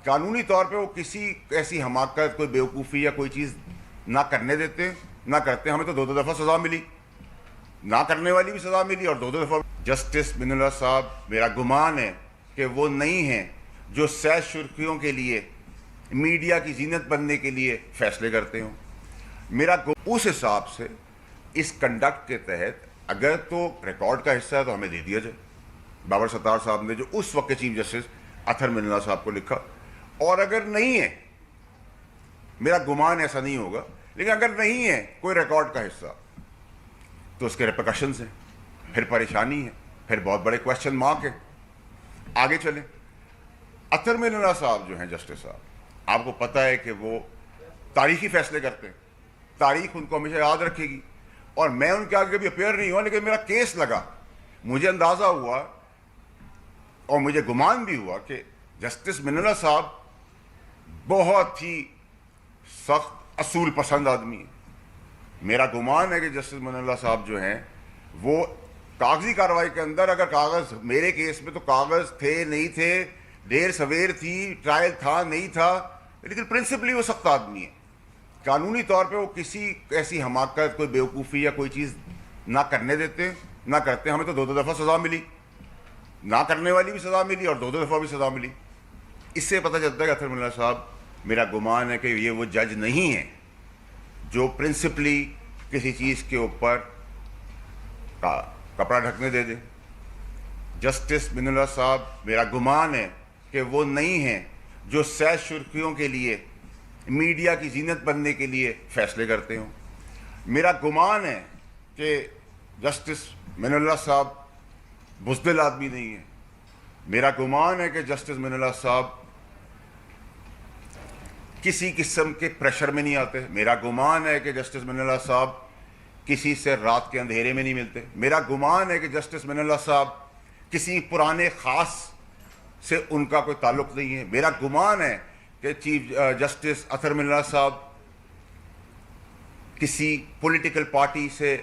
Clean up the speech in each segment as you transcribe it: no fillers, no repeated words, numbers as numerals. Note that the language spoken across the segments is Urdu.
قانونی طور پہ وہ کسی ایسی حماقت کوئی بیوقوفی یا کوئی چیز نہ کرنے دیتے نہ کرتے. ہمیں تو دو دفعہ سزا ملی, نہ کرنے والی بھی سزا ملی اور دو دفعہ. جسٹس من اللہ صاحب, میرا گمان ہے کہ وہ نہیں ہیں جو سیر سرخیوں کے لیے میڈیا کی زینت بننے کے لیے فیصلے کرتے ہوں. اس حساب سے اس کنڈکٹ کے تحت اگر تو ریکارڈ کا حصہ ہے تو ہمیں دے دیا جائے. بابر ستار صاحب نے جو اس وقت کے چیف جسٹس اطہر من اللہ صاحب کو لکھا, اور اگر نہیں ہے, میرا گمان ایسا نہیں ہوگا, لیکن اگر نہیں ہے کوئی ریکارڈ کا حصہ تو اس کے ریپرکشنز ہیں, پھر پریشانی ہے, پھر بہت بڑے کویشچن مارک ہے. آگے چلیں. اطہر من اللہ صاحب جو ہیں جسٹس صاحب, آپ کو پتہ ہے کہ وہ تاریخی فیصلے کرتے ہیں, تاریخ ان کو ہمیشہ یاد رکھے گی. اور میں ان کے آگے کبھی اپیئر نہیں ہوا, لیکن میرا کیس لگا, مجھے اندازہ ہوا اور مجھے گمان بھی ہوا کہ جسٹس من اللہ صاحب بہت ہی سخت اصول پسند آدمی ہیں. میرا گمان ہے کہ جسٹس من اللہ صاحب جو ہیں وہ کاغذی کارروائی کے اندر, اگر کاغذ میرے کیس میں تو کاغذ تھے نہیں تھے, دیر سویر تھی, ٹرائل تھا نہیں تھا, لیکن پرنسپلی وہ سخت آدمی ہے. قانونی طور پہ وہ کسی ایسی حماقت کوئی بیوقوفی یا کوئی چیز نہ کرنے دیتے نہ کرتے. ہمیں تو دو دفعہ سزا ملی, نہ کرنے والی بھی سزا ملی اور دو دفعہ بھی سزا ملی. اس سے پتہ چلتا ہے کہ اطہر من اللہ صاحب, میرا گمان ہے کہ یہ وہ جج نہیں ہیں جو پرنسپلی کسی چیز کے اوپر کپڑا ڈھکنے دے دے. جسٹس من اللہ صاحب, میرا گمان ہے کہ وہ نہیں ہیں جو سیر سرخیوں کے لیے میڈیا کی زینت بننے کے لیے فیصلے کرتے ہوں. میرا گمان ہے کہ جسٹس من اللہ صاحب بزدل آدمی نہیں ہے. میرا گمان ہے کہ جسٹس من اللہ صاحب کسی قسم کے پریشر میں نہیں آتے. میرا گمان ہے کہ جسٹس من اللہ صاحب کسی سے رات کے اندھیرے میں نہیں ملتے. میرا گمان ہے کہ جسٹس من اللہ صاحب کسی پرانے خاص سے ان کا کوئی تعلق نہیں ہے. میرا گمان ہے کہ چیف جسٹس اطہر من اللہ صاحب کسی پولیٹیکل پارٹی سے,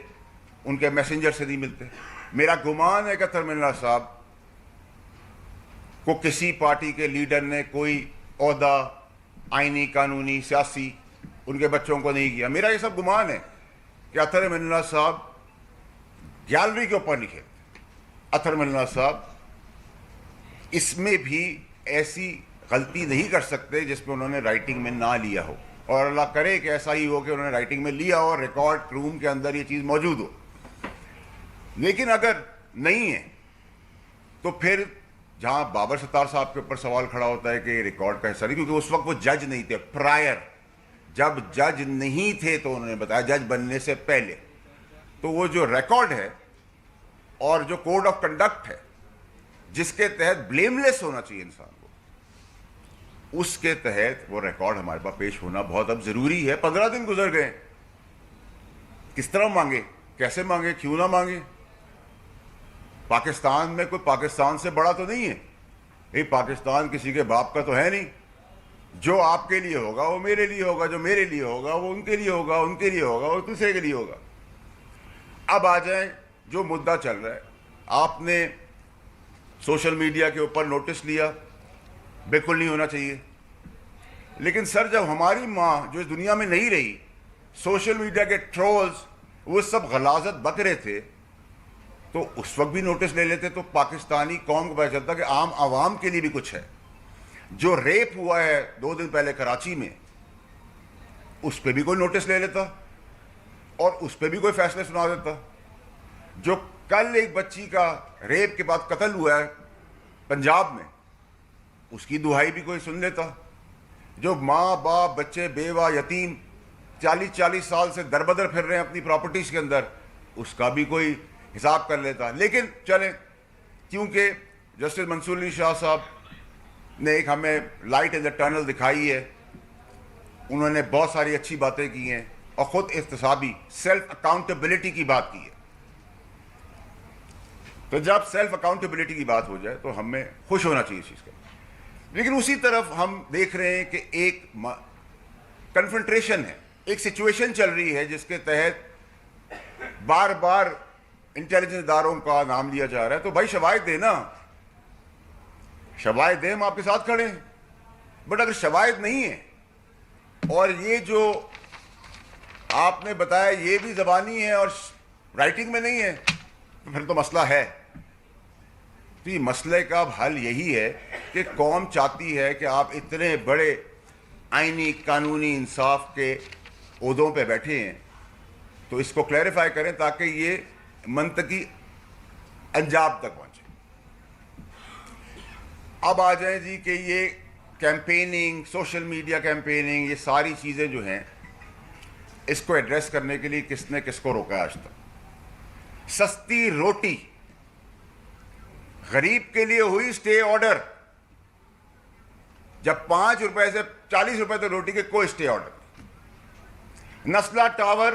ان کے میسنجر سے نہیں ملتے. میرا گمان ہے کہ اطہر من اللہ صاحب کو کسی پارٹی کے لیڈر نے کوئی عہدہ آئینی, قانونی, سیاسی ان کے بچوں کو نہیں کیا. میرا یہ سب گمان ہے کہ اطہر من اللہ صاحب گیلری کے اوپر نہیں کھیلتے. اطہر من اللہ صاحب اس میں بھی ایسی غلطی نہیں کر سکتے جس پہ انہوں نے رائٹنگ میں نہ لیا ہو, اور اللہ کرے کہ ایسا ہی ہو کہ انہوں نے رائٹنگ میں لیا ہو اور ریکارڈ روم کے اندر یہ چیز موجود ہو. لیکن اگر نہیں ہے تو پھر جہاں بابر ستار صاحب کے اوپر سوال کھڑا ہوتا ہے کہ یہ ریکارڈ کا حصہ نہیں, کیونکہ اس وقت وہ جج نہیں تھے. پرائر جب جج نہیں تھے تو انہوں نے بتایا, جج بننے سے پہلے. تو وہ جو ریکارڈ ہے اور جو کوڈ آف کنڈکٹ ہے جس کے تحت بلیم لیس ہونا چاہیے انسان کو, اس کے تحت وہ ریکارڈ ہمارے پاس پیش ہونا بہت اب ضروری ہے. 15 دن گزر گئے, کس طرح مانگے, کیسے مانگے, کیوں نہ مانگے. پاکستان میں کوئی پاکستان سے بڑا تو نہیں ہے, یہ پاکستان کسی کے باپ کا تو ہے نہیں. جو آپ کے لیے ہوگا وہ میرے لیے ہوگا, جو میرے لیے ہوگا وہ ان کے لیے ہوگا, ان کے لیے ہوگا وہ دوسرے کے لیے ہوگا. اب آ جائیں جو مدعا چل رہا ہے. آپ نے سوشل میڈیا کے اوپر نوٹس لیا, بالکل نہیں ہونا چاہیے. لیکن سر جب ہماری ماں جو اس دنیا میں نہیں رہی, سوشل میڈیا کے ٹرولز وہ سب غلاظت بک رہے تھے, تو اس وقت بھی نوٹس لے لیتے تو پاکستانی قوم کو پتہ چلتا کہ عام عوام کے لیے بھی کچھ ہے. جو ریپ ہوا ہے 2 دن پہلے کراچی میں, اس پہ بھی کوئی نوٹس لے لیتا اور اس پہ بھی کوئی فیصلے سنا دیتا. جو کل ایک بچی کا ریپ کے بعد قتل ہوا ہے پنجاب میں, اس کی دہائی بھی کوئی سن لیتا. جو ماں باپ بچے بیوہ یتیم 40 سال سے دربدر پھر رہے ہیں اپنی پراپرٹیز کے اندر, اس کا بھی کوئی حساب کر لیتا. لیکن چلیں, کیونکہ جسٹس منصور علی شاہ صاحب نے ایک ہمیں لائٹ ان دا ٹنل دکھائی ہے, انہوں نے بہت ساری اچھی باتیں کی ہیں اور خود احتسابی سیلف اکاؤنٹیبلٹی کی بات کی ہے. تو جب سیلف اکاؤنٹیبلٹی کی بات ہو جائے تو ہمیں خوش ہونا چاہیے اس چیز کا. لیکن اسی طرف ہم دیکھ رہے ہیں کہ ایک کنفرنٹریشن ہے, ایک سچویشن چل رہی ہے جس کے تحت بار بار انٹیلیجنس اداروں کا نام لیا جا رہا ہے. تو بھائی شواہد دینا, شواہد دیں, ہم آپ کے ساتھ کھڑے ہیں. بٹ اگر شواہد نہیں ہیں اور یہ جو آپ نے بتایا یہ بھی زبانی ہے اور رائٹنگ میں نہیں ہے تو پھر تو مسئلہ ہے. تو یہ مسئلے کا اب حل یہی ہے کہ قوم چاہتی ہے کہ آپ اتنے بڑے آئینی قانونی انصاف کے عہدوں پہ بیٹھے ہیں تو اس کو کلیریفائی کریں تاکہ یہ منطقی انجام تک پہنچے. اب آ جائیں جی کہ یہ کیمپیننگ، سوشل میڈیا کیمپیننگ، یہ ساری چیزیں جو ہیں اس کو ایڈریس کرنے کے لیے کس نے کس کو روکا ہے آج تک؟ سستی روٹی غریب کے لیے ہوئی اسٹے آرڈر. جب 5 روپے سے 40 روپے تک روٹی کے کوئی اسٹے آرڈر. نسلہ ٹاور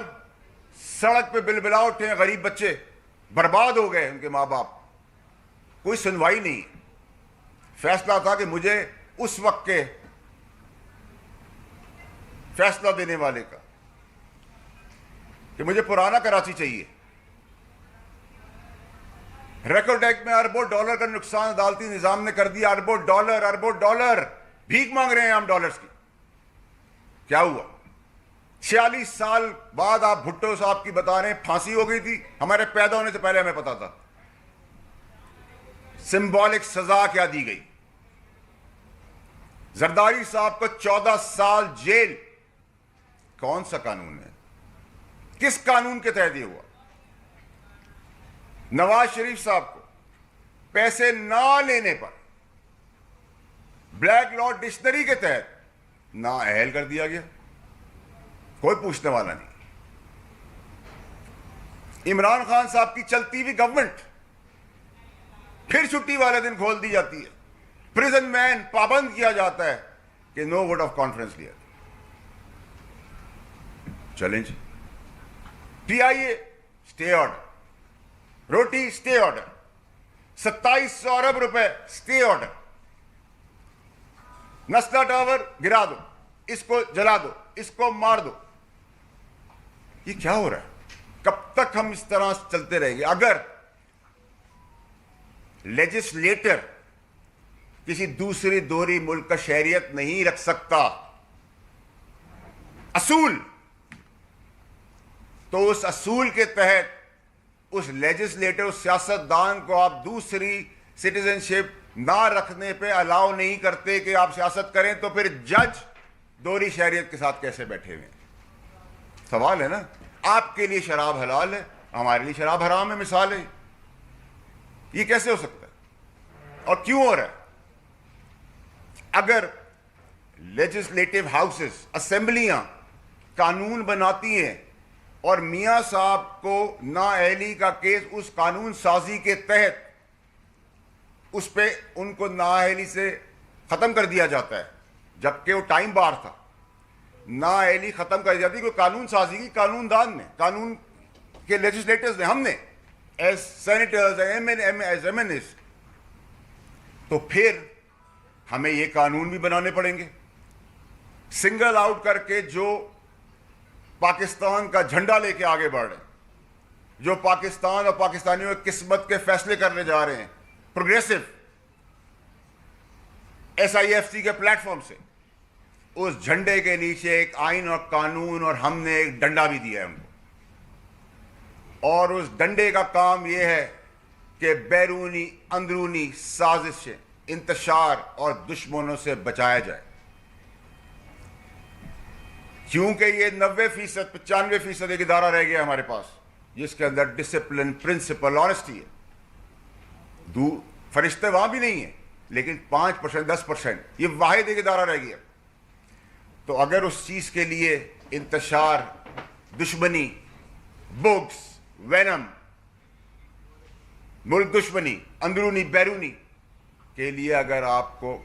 سڑک پہ بل بلا اٹھے ہیں غریب بچے، برباد ہو گئے ان کے ماں باپ، کوئی سنوائی نہیں. فیصلہ تھا کہ مجھے اس وقت کے فیصلہ دینے والے کا کہ مجھے پرانا کراچی چاہیے. ریکارڈ ایکٹ میں اربوں ڈالر کا نقصان عدالتی نظام نے کر دیا. اربوں ڈالر بھیک مانگ رہے ہیں ہم ڈالرز کی. کیا ہوا؟ 46 سال بعد آپ بھٹو صاحب کی بتا رہے ہیں پھانسی ہو گئی تھی. ہمارے پیدا ہونے سے پہلے ہمیں پتا تھا. سمبولک سزا کیا دی گئی؟ زرداری صاحب کو 14 سال جیل. کون سا قانون ہے؟ کس قانون کے تحت یہ ہوا؟ نواز شریف صاحب کو پیسے نہ لینے پر بلیک لا ڈکشنری کے تحت نااہل کر دیا گیا. کوئی پوچھنے والا نہیں. عمران خان صاحب کی چلتی ہوئی گورنمنٹ پھر چھٹی والے دن کھول دی جاتی ہے. پریزن مین پابند کیا جاتا ہے کہ نو ووٹ آف کانفیڈنس لیا. Challenge P I a stay order, روٹی اسٹے آرڈر، 2700 ارب روپے اسٹے آرڈر. نسلہ ٹاور گرا دو، اس کو جلا دو، اس کو مار دو. یہ کیا ہو رہا ہے؟ کب تک ہم اس طرح چلتے رہیں گے؟ اگر لیجسلیٹر کسی دوسری دوری ملک کا شہریت نہیں رکھ سکتا اصول، تو اس اصول کے تحت اس لیجسلیٹر، اس سیاستدان کو آپ دوسری سٹیزن شپ نہ رکھنے پہ الاؤ نہیں کرتے کہ آپ سیاست کریں، تو پھر جج دوہری شہریت کے ساتھ کیسے بیٹھے ہوئے ہیں؟ سوال ہے نا. آپ کے لیے شراب حلال ہے، ہمارے لیے شراب حرام ہے. مثال ہے. یہ کیسے ہو سکتا ہے اور کیوں ہو رہا ہے؟ اگر لیجسلیٹو ہاؤسز، اسمبلیاں قانون بناتی ہیں اور میاں صاحب کو نااہلی کا کیس اس قانون سازی کے تحت اس پہ ان کو نااہلی سے ختم کر دیا جاتا ہے، جبکہ وہ ٹائم بار تھا. نااہلی ختم کر دی جاتی کہ قانون سازی کی قانون دان نے، قانون کے لیجسلیٹرز نے، ہم نے as senators as MNAs. تو پھر ہمیں یہ قانون بھی بنانے پڑیں گے. سنگل آؤٹ کر کے جو پاکستان کا جھنڈا لے کے آگے بڑھ رہے ہیں، جو پاکستان اور پاکستانیوں کی قسمت کے فیصلے کرنے جا رہے ہیں، progressive S I F C کے پلیٹ فارم سے، اس جھنڈے کے نیچے ایک آئین اور قانون، اور ہم نے ایک ڈنڈا بھی دیا ہے ان کو. اور اس ڈنڈے کا کام یہ ہے کہ بیرونی اندرونی سازشیں، انتشار اور دشمنوں سے بچایا جائے. کیونکہ یہ 90%، 95% ایک ادارہ رہ گیا ہمارے پاس جس کے اندر ڈسپلن، پرنسپل، آنیسٹی ہے. فرشتے وہاں بھی نہیں ہیں، لیکن 5%، 10% یہ واحد ایک ادارہ رہ گیا. تو اگر اس چیز کے لیے انتشار، دشمنی، بغض، وینم، ملک دشمنی، اندرونی بیرونی کے لیے اگر آپ کو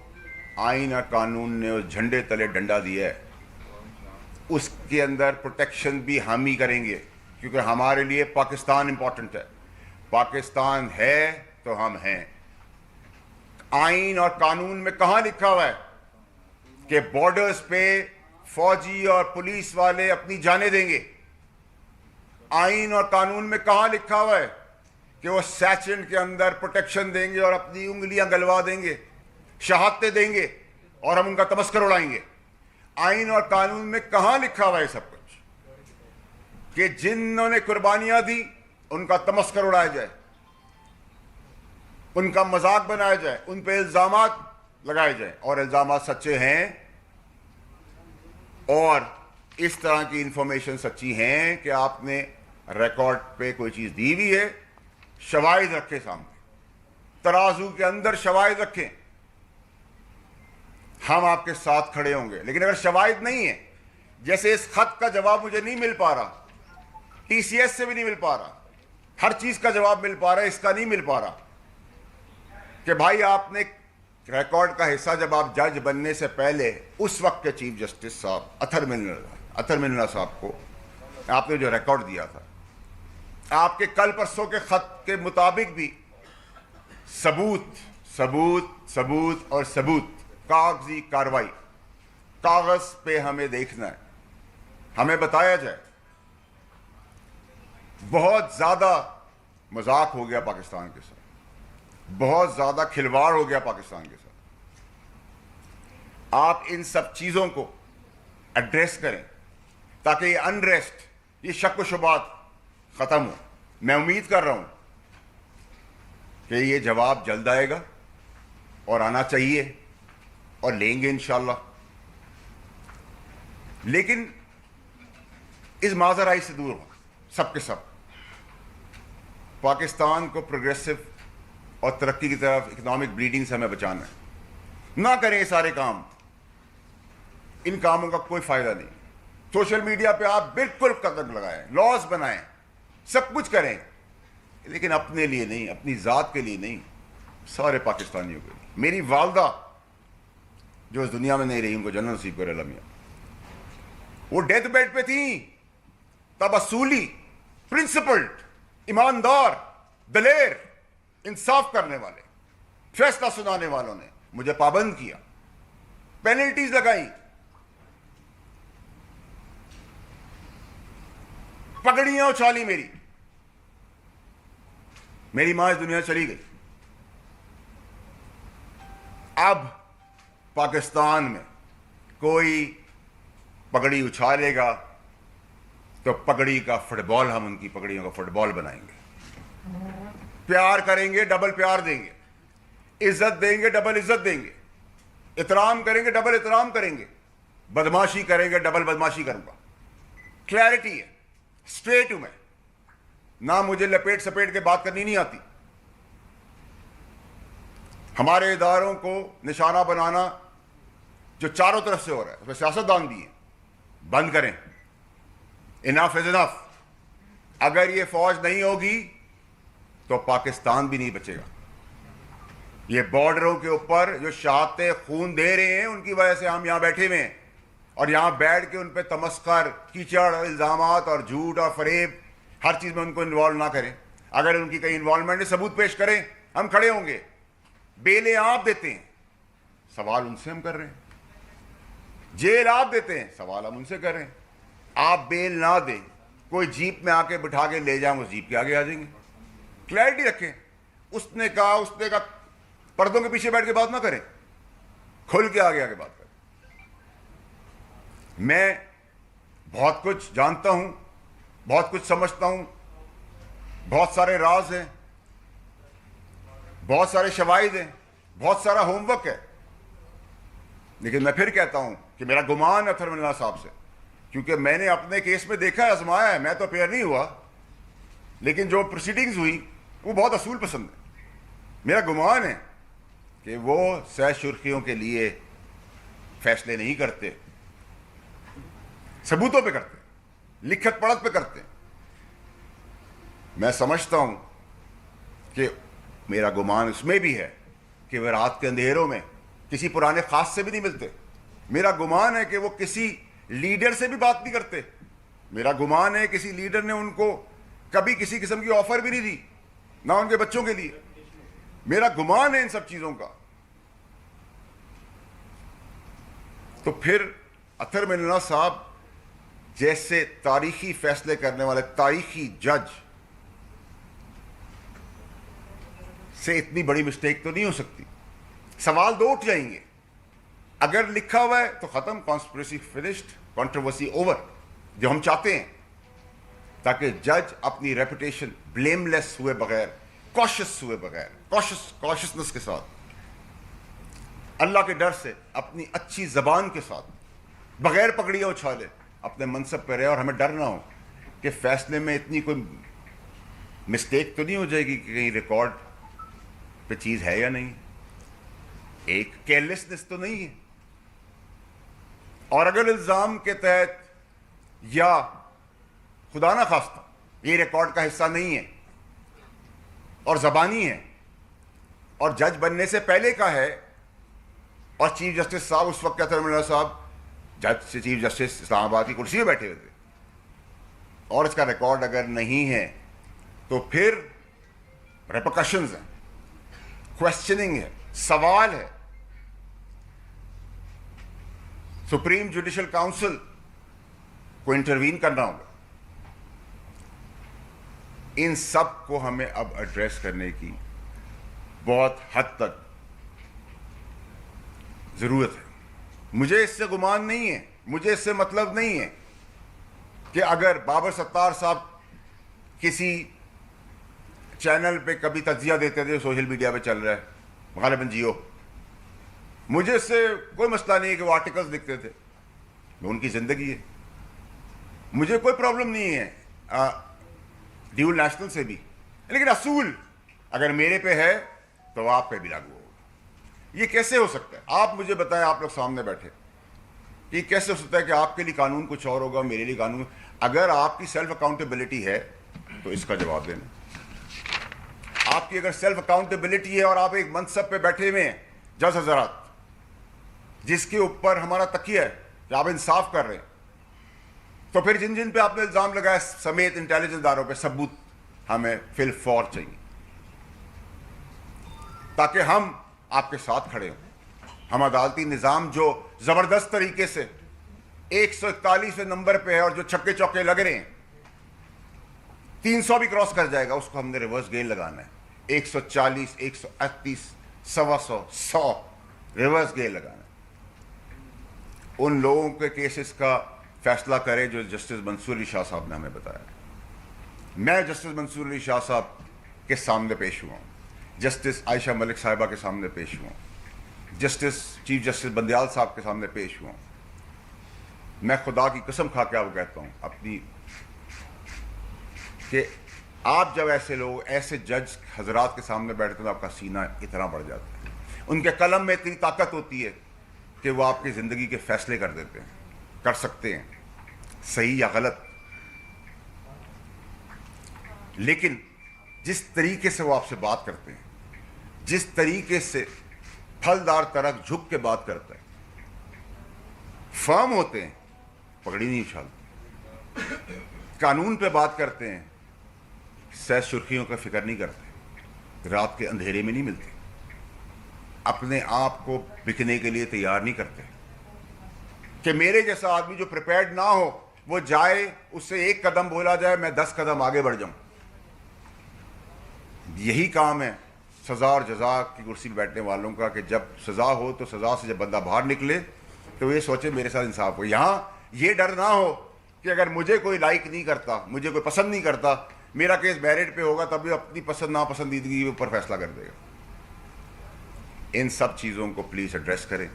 آئین اور قانون نے اس جھنڈے تلے ڈنڈا دیا ہے، اس کے اندر پروٹیکشن بھی ہم ہی کریں گے، کیونکہ ہمارے لیے پاکستان امپورٹنٹ ہے. پاکستان ہے تو ہم ہیں. آئین اور قانون میں کہاں لکھا ہوا ہے کہ بارڈرز پہ فوجی اور پولیس والے اپنی جانیں دیں گے؟ آئین اور قانون میں کہاں لکھا ہوا ہے کہ وہ سیچن کے اندر پروٹیکشن دیں گے اور اپنی انگلیاں گلوا دیں گے، شہادتیں دیں گے اور ہم ان کا تمسخر اڑائیں گے. آئین اور قانون میں کہاں لکھا ہوا ہے سب کچھ کہ جنہوں نے قربانیاں دی ان کا تمسخر اڑایا جائے, ان کا مذاق بنایا جائے, ان پہ الزامات لگائے جائیں, اور الزامات سچے ہیں اور اس طرح کی انفارمیشن سچی ہیں کہ آپ نے ریکارڈ پہ کوئی چیز دی ہوئی ہے, شواہد رکھے سامنے, ترازو کے اندر شواہد رکھیں, ہم آپ کے ساتھ کھڑے ہوں گے. لیکن اگر شواہد نہیں ہے, جیسے اس خط کا جواب مجھے نہیں مل پا رہا, ٹی سی ایس سے بھی نہیں مل پا رہا, ہر چیز کا جواب مل پا رہا ہے, اس کا نہیں مل پا رہا کہ بھائی آپ نے ریکارڈ کا حصہ جب آپ جج بننے سے پہلے اس وقت کے چیف جسٹس صاحب اطہر منلہ صاحب کو آپ نے جو ریکارڈ دیا تھا, آپ کے کل پرسوں کے خط کے مطابق بھی ثبوت ثبوت ثبوت اور ثبوت, کاغذی کاروائی, کاغذ پہ ہمیں دیکھنا ہے, ہمیں بتایا جائے. بہت زیادہ مذاق ہو گیا پاکستان کے ساتھ, بہت زیادہ کھلواڑ ہو گیا پاکستان کے ساتھ. آپ ان سب چیزوں کو ایڈریس کریں تاکہ یہ انریسٹ, یہ شک و شبہات ختم ہو. میں امید کر رہا ہوں کہ یہ جواب جلد آئے گا اور آنا چاہیے اور لیں گے انشاءاللہ. لیکن اس ماجرائی سے دور ہو سب کے سب. پاکستان کو پروگریسو اور ترقی کی طرف اکنامک بلیڈنگ سے ہمیں بچانا ہے. نہ کریں یہ سارے کام, ان کاموں کا کوئی فائدہ نہیں. سوشل میڈیا پہ آپ بالکل قدم لگائیں, لاز بنائیں, سب کچھ کریں, لیکن اپنے لیے نہیں, اپنی ذات کے لیے نہیں, سارے پاکستانیوں کے لیے. میری والدہ جو اس دنیا میں نہیں رہی, ان کو جنت نصیب کرے اللہ میاں, وہ ڈیتھ بیڈ پہ تھیں, تب اصولی, پرنسپلڈ, ایماندار, دلیر, انصاف کرنے والے, فیصلہ سنانے والوں نے مجھے پابند کیا, پینلٹیز لگائیں, پگڑیاں اچھالی. میری ماں اس دنیا چلی گئی. اب پاکستان میں کوئی پگڑی اچھالے گا تو پگڑی کا فٹ بال, ہم ان کی پگڑیوں کا فٹ بال بنائیں گے. پیار کریں گے, ڈبل پیار دیں گے, عزت دیں گے, ڈبل عزت دیں گے, احترام کریں گے, ڈبل احترام کریں گے, بدماشی کریں گے, ڈبل بدماشی کروں گا. کلیئرٹی ہے, اسٹریٹ ہوں میں, نہ مجھے لپیٹ سپیٹ کے بات کرنی نہیں آتی. ہمارے اداروں کو نشانہ بنانا جو چاروں طرف سے ہو رہا ہے, اس میں سیاستدان بھی ہیں, بند کریں. انف از انف. اگر یہ فوج نہیں ہوگی تو پاکستان بھی نہیں بچے گا. یہ بارڈروں کے اوپر جو شہادتیں خون دے رہے ہیں, ان کی وجہ سے ہم یہاں بیٹھے ہوئے ہیں, اور یہاں بیٹھ کے ان پہ تمسخر, کیچڑ, الزامات اور جھوٹ اور فریب, ہر چیز میں ان کو انوالو نہ کریں. اگر ان کی کہیں انوالومنٹ ہے, ثبوت پیش کریں, ہم کھڑے ہوں گے. بیلیں آپ دیتے ہیں, سوال ان سے ہم کر رہے ہیں. جیل آپ دیتے ہیں, سوال ہم ان سے کر رہے ہیں. آپ بیل نہ دیں, کوئی جیپ میں آ کے بٹھا کے لے جائیں, وہ جیپ کے آگے آ جائیں گے. کلیئرٹی رکھیں. اس نے کہا, پردوں کے پیچھے بیٹھ کے بات نہ کریں, کھل کے آگے آگے بات کریں. میں بہت کچھ جانتا ہوں, بہت کچھ سمجھتا ہوں, بہت سارے راز ہیں, بہت سارے شواہد ہیں, بہت سارا ہوم ورک ہے. لیکن میں پھر کہتا ہوں کہ میرا گمان اطہر منلہ صاحب سے, کیونکہ میں نے اپنے کیس میں دیکھا ہے, آزمایا ہے. میں تو اپیئر نہیں ہوا, لیکن جو پروسیڈنگز ہوئی وہ بہت اصول پسند ہے. میرا گمان ہے کہ وہ سہ سرخیوں کے لیے فیصلے نہیں کرتے, ثبوتوں پہ کرتے, لکھت پڑھت پہ کرتے. میں سمجھتا ہوں کہ میرا گمان اس میں بھی ہے کہ وہ رات کے اندھیروں میں کسی پرانے خاص سے بھی نہیں ملتے. میرا گمان ہے کہ وہ کسی لیڈر سے بھی بات نہیں کرتے. میرا گمان ہے کسی لیڈر نے ان کو کبھی کسی قسم کی آفر بھی نہیں دی, نہ ان کے بچوں کے لیے. میرا گمان ہے ان سب چیزوں کا. تو پھر اطہر منلہ صاحب جیسے تاریخی فیصلے کرنے والے تاریخی جج سے اتنی بڑی مسٹیک تو نہیں ہو سکتی. سوال دو اٹھ جائیں گے. اگر لکھا ہوا ہے تو ختم, کانسپریسی فنشڈ, کنٹروورسی اوور, جو ہم چاہتے ہیں, تاکہ جج اپنی ریپوٹیشن بلیم لیس ہوئے بغیر, کوشس ہوئے بغیر, کوشسنس کے ساتھ, اللہ کے ڈر سے, اپنی اچھی زبان کے ساتھ, بغیر پگڑیاں اچھالے اپنے منصب پہ رہے, اور ہمیں ڈر نہ ہو کہ فیصلے میں اتنی کوئی مسٹیک تو نہیں ہو جائے گی کہ کہیں ریکارڈ پہ چیز ہے یا نہیں, ایک کیئرلیسنس تو نہیں ہے. اور اگر الزام کے تحت یا خدا نہ خواستہ یہ ریکارڈ کا حصہ نہیں ہے اور زبانی ہے اور جج بننے سے پہلے کا ہے, اور چیف جسٹس صاحب اس وقت کہتے ہیں صاحب جج سے چیف جسٹس اسلام آباد کی کرسی پہ بیٹھے ہوئے تھے, اور اس کا ریکارڈ اگر نہیں ہے تو پھر ریپرکشنز ہیں, کوشچننگ ہے, سوال ہے. سپریم جوڈیشل کاؤنسل کو انٹروین کرنا ہوگا. ان سب کو ہمیں اب ایڈریس کرنے کی بہت حد تک ضرورت ہے. مجھے اس سے گمان نہیں ہے, مجھے اس سے مطلب نہیں ہے کہ اگر بابر ستار صاحب کسی چینل پہ کبھی تجزیہ دیتے تھے, سوشل میڈیا پہ چل رہا ہے غالباً جیو, مجھے اس سے کوئی مسئلہ نہیں ہے کہ وہ آرٹیکلز لکھتے تھے, وہ ان کی زندگی ہے, مجھے کوئی پرابلم نہیں ہے ڈیول نیشنل سے بھی, لیکن اصول اگر میرے پہ ہے تو آپ پہ بھی لاگو ہوگا. یہ کیسے ہو سکتا ہے؟ آپ مجھے بتائیں, آپ لوگ سامنے بیٹھے, یہ کیسے ہو سکتا ہے کہ آپ کے لیے قانون کچھ اور ہوگا, میرے لیے قانون؟ اگر آپ کی سیلف اکاؤنٹیبلٹی ہے تو اس کا جواب دینا. آپ کی اگر سیلف اکاؤنٹیبلٹی ہے اور آپ ایک منصب پہ بیٹھے ہوئے ہیں جج حضرات, جس کے اوپر ہمارا تکیہ ہے کہ آپ انصاف کر رہے ہیں, تو پھر جن جن پہ آپ نے الزام لگایا سمیت انٹیلیجنس اداروں پہ ثبوت ہمیں فی الفور چاہیے, تاکہ ہم آپ کے ساتھ کھڑے ہوں. ہم عدالتی نظام جو زبردست طریقے سے 141 نمبر پہ ہے اور جو چھکے چوکے لگ رہے ہیں, 300 بھی کراس کر جائے گا, اس کو ہم نے ریورس گیئر لگانا ہے. 140, 138, 125, 100 ریورس گیئر لگانا ہے. ان لوگوں کے کیسز کا فیصلہ کرے جو جسٹس منصور علی شاہ صاحب نے ہمیں بتایا. میں جسٹس منصور علی شاہ صاحب کے سامنے پیش ہوا ہوں, جسٹس عائشہ ملک صاحبہ کے سامنے پیش ہوا ہوں, چیف جسٹس بندیال صاحب کے سامنے پیش ہوا ہوں. میں خدا کی قسم کھا کے آپ کو کہتا ہوں اپنی, کہ آپ جب ایسے لوگ, ایسے جج حضرات کے سامنے بیٹھتے ہیں تو آپ کا سینہ اتنا بڑھ جاتا ہے. ان کے قلم میں اتنی طاقت ہوتی ہے کہ وہ آپ کی زندگی کے فیصلے کر دیتے ہیں, کر سکتے ہیں, صحیح یا غلط. لیکن جس طریقے سے وہ آپ سے بات کرتے ہیں, جس طریقے سے پھلدار ترک جھک کے بات کرتا ہے, فرم ہوتے ہیں, پگڑی نہیں اچھالتے, قانون پہ بات کرتے ہیں, سیز سرخیوں کا فکر نہیں کرتے, رات کے اندھیرے میں نہیں ملتے, اپنے آپ کو بکنے کے لیے تیار نہیں کرتے کہ میرے جیسا آدمی جو پریپیئرڈ نہ ہو وہ جائے, اس سے ایک قدم بولا جائے میں 10 قدم آگے بڑھ جاؤں. یہی کام ہے سزا اور جزا کی کرسی پہ بیٹھنے والوں کا, کہ جب سزا ہو تو سزا سے جب بندہ باہر نکلے تو یہ سوچے میرے ساتھ انصاف ہو. یہاں یہ ڈر نہ ہو کہ اگر مجھے کوئی لائک نہیں کرتا, مجھے کوئی پسند نہیں کرتا, میرا کیس میرٹ پہ ہوگا تب بھی اپنی پسند ناپسندیدگی کے اوپر فیصلہ کر دے گا. ان سب چیزوں کو پلیز ایڈریس کریں.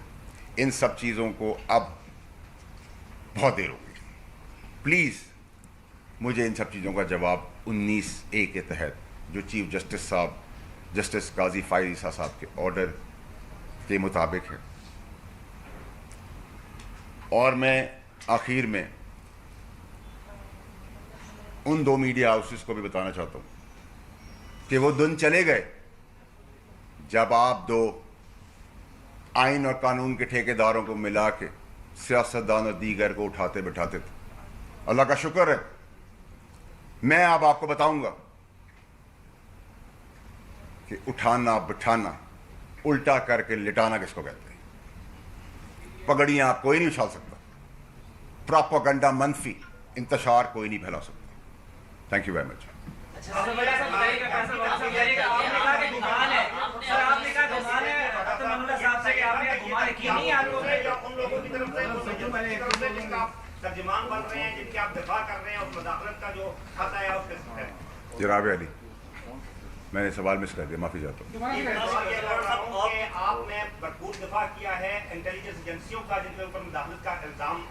ان سب چیزوں کو اب بہت دیر ہو گئی. پلیز مجھے ان سب چیزوں کا جواب 19A کے تحت جو چیف جسٹس صاحب جسٹس قاضی فائز عیسیٰ صاحب کے آرڈر کے مطابق ہے. اور میں آخر میں ان 2 میڈیا ہاؤسز کو بھی بتانا چاہتا ہوں کہ وہ دن چلے گئے جب آپ 2 آئین اور قانون کے ٹھیکیداروں کو ملا کے سیاستدان اور دیگر کو اٹھاتے بٹھاتے تھے. اللہ کا شکر ہے میں اب آپ کو بتاؤں گا کہ اٹھانا بٹھانا, الٹا کر کے لٹانا کس کو کہتے ہیں. پگڑیاں کوئی نہیں اچھال سکتا, پراپاگنڈا منفی انتشار کوئی نہیں پھیلا سکتا. Thank you very much. آپ نے کہا ترجمان بن رہے ہیں جن کے آپ دفاع کر رہے ہیں اور مداخلت کا جو خطہ ہے اس کے جناب علی میں نے سوال مس کر دیا, معافی چاہتا ہوں. آپ نے بھرپور دفاع کیا ہے انٹیلیجنس ایجنسیوں کا جن کے اوپر مداخلت کا الزام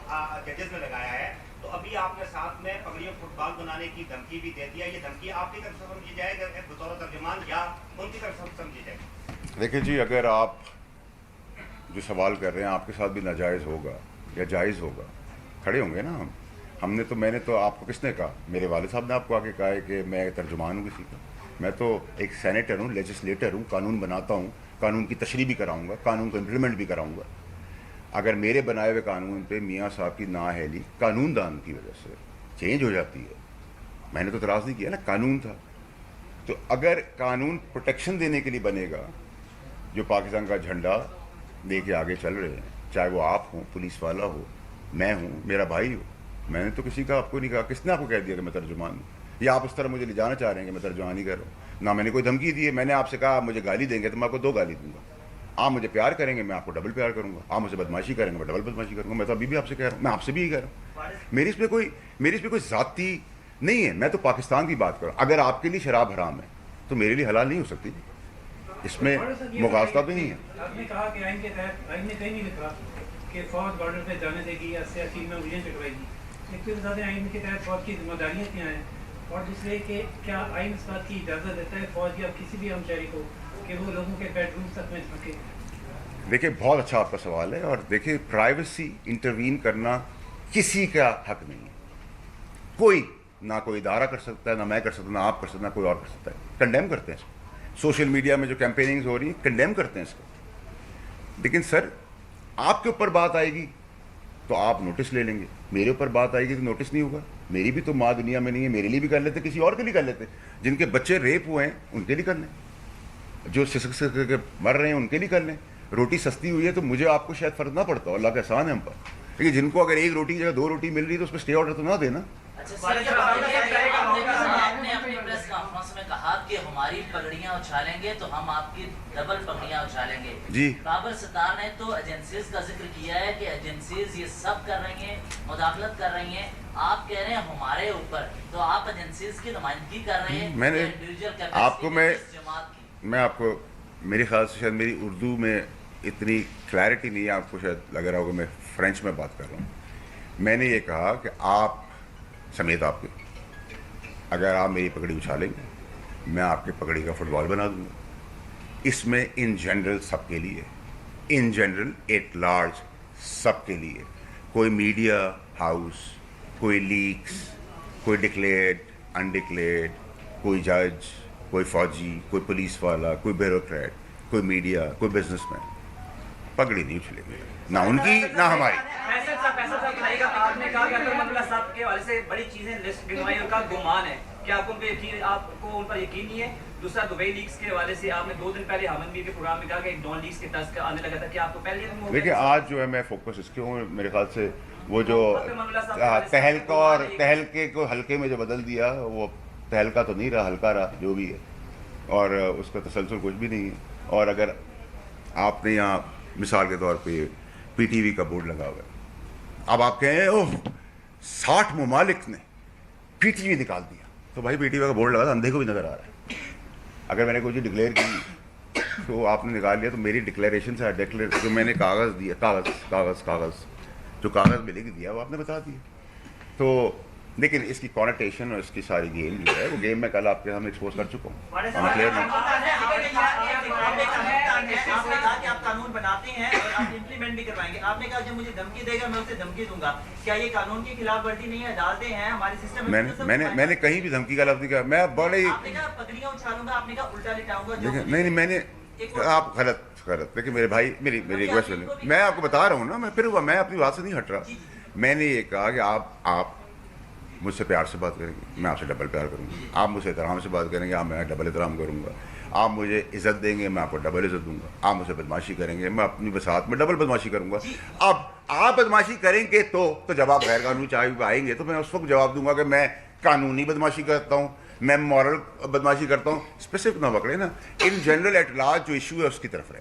ججز نے لگایا ہے, تو ابھی آپ نے ساتھ میں پگڑیوں فٹ بال بنانے کی دھمکی بھی دے دیا. یہ دھمکی آپ کی طرف سے سمجھی جائے گا بطور ترجمان یا ان کی طرف سے سمجھی جائے گی؟ دیکھیں جی, اگر آپ جو سوال کر رہے ہیں آپ کے ساتھ بھی ناجائز ہوگا یا جائز ہوگا, کھڑے ہوں گے نا ہم نے تو, میں نے تو آپ کو کس نے کہا؟ میرے والد صاحب نے آپ کو آ کے کہا ہے کہ میں ترجمان ہوں کسی کا. میں تو ایک سینیٹر ہوں, لیجسلیٹر ہوں, قانون بناتا ہوں, قانون کی تشریح بھی کراؤں گا, قانون کو امپلیمنٹ بھی کراؤں گا. اگر میرے بنائے ہوئے قانون پہ میاں صاحب کی نااہلی قانون دان کی وجہ سے چینج ہو جاتی ہے, میں نے تو اعتراض نہیں کیا نا, قانون تھا. تو اگر قانون پروٹیکشن دینے کے لیے بنے گا, جو پاکستان کا جھنڈا لے کے آگے چل رہے ہیں, چاہے وہ آپ ہوں, پولیس والا ہو, میں ہوں, میرا بھائی ہو, میں نے تو کسی کا آپ کو نہیں کہا. کس نے آپ کو کہہ دیا کہ میں ترجمان ہوں؟ یا آپ اس طرح مجھے لے جانا چاہ رہے ہیں کہ میں ترجمانی کر رہا ہوں؟ نہ میں نے کوئی دھمکی دی ہے. میں نے آپ سے کہا آپ مجھے گالی دیں گے تو میں آپ کو 2 گالی دوں گا. آپ مجھے پیار کریں گے میں آپ کو ڈبل پیار کروں گا. آپ مجھے بدماشی کریں گے میں ڈبل بدماشی کروں گا. میں تو ابھی بھی آپ سے کہہ رہا ہوں, میں آپ سے بھی یہی کہہ رہا ہوں. میری اس پہ کوئی ذاتی نہیں ہے. میں تو پاکستان کی بات کروں. اگر آپ کے لیے شراب حرام ہے تو میرے لیے حلال نہیں ہو سکتی. اس میں مغازلہ بھی نہیں ہے. آپ نے کہا کہ آئین کے تحت آئین نے کہیں نہیں لکھا کہ فوج بارڈر پہ جانے دے گی یا سیاسی میں انگلیاں چٹوائے گی. ایک تو بتا دیں آئین کے تحت فوج کی ذمہ داریاں کیا ہیں, اور دوسرے کہ کیا آئین اس بات کی اجازت دیتا ہے فوج یا کسی بھی ہم شہری کو کہ وہ لوگوں کے بیڈ روم تک میں جھانکے؟ دیکھیں بہت اچھا آپ کا سوال ہے. اور دیکھیں پرائیویسی انٹروین کرنا کسی کا حق نہیں ہے. کوئی نہ کوئی ادارہ کر سکتا ہے, نہ میں کر سکتا ہوں, نہ آپ کر سکتے ہیں, نہ کوئی اور کر سکتا ہے. کنڈیم کرتے ہیں اس کو. سوشل میڈیا میں جو کیمپیننگز ہو رہی ہیں کنڈیم کرتے ہیں اس کو. لیکن سر آپ کے اوپر بات آئے گی تو آپ نوٹس لے لیں گے, میرے اوپر بات آئے گی تو نوٹس نہیں ہوگا. میری بھی تو ماں دنیا میں نہیں ہے, میرے لیے بھی کر لیتے, کسی اور کے لیے کر لیتے. جن کے بچے ریپ ہوئے ہیں ان کے لیے کر لیں, جو سسک کے مر رہے ہیں ان کے لیے کر لیں. روٹی سستی ہوئی ہے تو مجھے آپ کو شاید فرق نہ پڑتا, اللہ کا احسان ہے ہم پر. لیکن جن کو اگر 1 روٹی کی جگہ 2 روٹی مل رہی ہے تو اس پہ اسٹے آرڈر تو نہ دینا. آپ نے اپنی پریس کانفرنس میں کہا کہ ہماری پگڑیاں اچھالیں گے تو ہم آپ کی ڈبل پگڑیاں اچھالیں گے. جی بابر ستار نے تو ایجنسیز کا ذکر کیا ہے کہ ایجنسیز یہ سب کر رہی ہیں, مداخلت کر رہی ہیں. آپ کہہ رہے ہیں ہمارے اوپر, تو آپ ایجنسیز کی نمائندگی کر رہے ہیں. میں نے آپ کو میں آپ کو میرے خیال سے شاید میری اردو میں اتنی کلیئرٹی نہیں ہے, آپ کو شاید لگ رہا ہوگا میں فرینچ میں بات کر رہا ہوں. میں نے یہ کہا کہ آپ سمیت آپ کے اگر آپ میری پگڑی اچھالیں گے میں آپ کی پگڑی کا فٹ بال بنا دوں گا. اس میں ان جنرل سب کے لیے, ان جنرل ایٹ لارج سب کے لیے, کوئی میڈیا ہاؤس, کوئی لیکس, کوئی ڈکلیئرڈ انڈکلیئرڈ, کوئی جج, کوئی فوجی, کوئی پولیس والا, کوئی بیوروکریٹ, کوئی میڈیا, کوئی بزنس مین پگڑی نہیں اچھلے گے, نہ ان کی نہ ہماری. آپ نے کہا کہ اکرم اللہ صاحب کے حوالے سے بڑی چیزیں لسٹ گنوائی, ان کا گمان ہے, کیا آپ ان پہ یقین, آپ کو ان پر یقین نہیں ہے؟ دوسرا دبئی لیکس کے حوالے سے آپ نے 2 دن پہلے ہامن میر کے پروگرام میں کہا کہ ڈان لیکس کے ٹسک آنے لگا تھا, کہ آپ کو پہلے دیکھیں آج جو ہے میں فوکس اس کے ہوں, میرے خیال سے وہ جو تہلکہ اور تہلکے کو ہلکے میں جو بدل دیا وہ تہلکہ تو نہیں رہا, ہلکا رہا, جو بھی ہے, اور اس کا تسلسل کچھ بھی نہیں ہے. اور اگر آپ نے یہاں مثال کے طور پہ پی ٹی وی کا بورڈ لگا ہوا ہے, اب آپ کہیں اوہ 60 ممالک نے پی ٹی وی نکال دیا, تو بھائی پی ٹی وی کا بورڈ لگا تھا, اندھے کو بھی نظر آ رہا ہے. اگر میں نے کوئی چیز ڈکلیئر کی تو آپ نے نکال لیا, تو میری ڈکلیریشن سے جو میں نے کاغذ دیا, کاغذ جو کاغذ میں لکھ دیا وہ آپ نے بتا دیا. تو لیکن اس کی کانوٹیشن اور اس کی ساری گیم جو ہے وہ گیم میں کل آپ کے سامنے ایکسپوز کر چکا ہوں. آپ قانون بناتے ہیں اور آپ امپلیمنٹ بھی کروائیں گے. آپ نے کہا جب مجھے دھمکی دے گا میں اسے دھمکی دوں گا. کیا یہ قانون کی خلاف ورزی نہیں ہے؟ ڈالتے ہیں ہمارے سسٹم میں نے کہیں بھی دھمکی کا لفظ نہیں کہا. میں بڑے آپ نے کہا پگڑیاں اچھالوں گا, آپ نے کہا الٹا لٹاؤں گا. نہیں میں نے آپ غلط دیکھیں میرے بھائی, میری ریکویسٹ سنیں, میں آپ کو بتا رہا ہوں نا, میں اپنی بات سے نہیں ہٹ رہا. میں نے یہ کہا کہ آپ مجھ سے پیار سے بات کریں گے میں آپ سے ڈبل پیار کروں گا, آپ مجھ سے احترام سے بات کریں گے میں ڈبل احترام کروں گا, آپ مجھے عزت دیں گے میں آپ کو ڈبل عزت دوں گا, آپ مجھ سے بدماشی کریں گے میں اپنی بساط میں ڈبل بدماشی کروں گا. اب آپ بدماشی کریں گے تو جب آپ غیر قانونی چاہے آئیں گے تو میں اس وقت جواب دوں گا کہ میں قانونی بدماشی کرتا ہوں, میں مورل بدماشی کرتا ہوں. اسپیسیفک نہ پکڑے نا, ان جنرل ایٹ لارج جو ایشو ہے اس کی طرف رہے.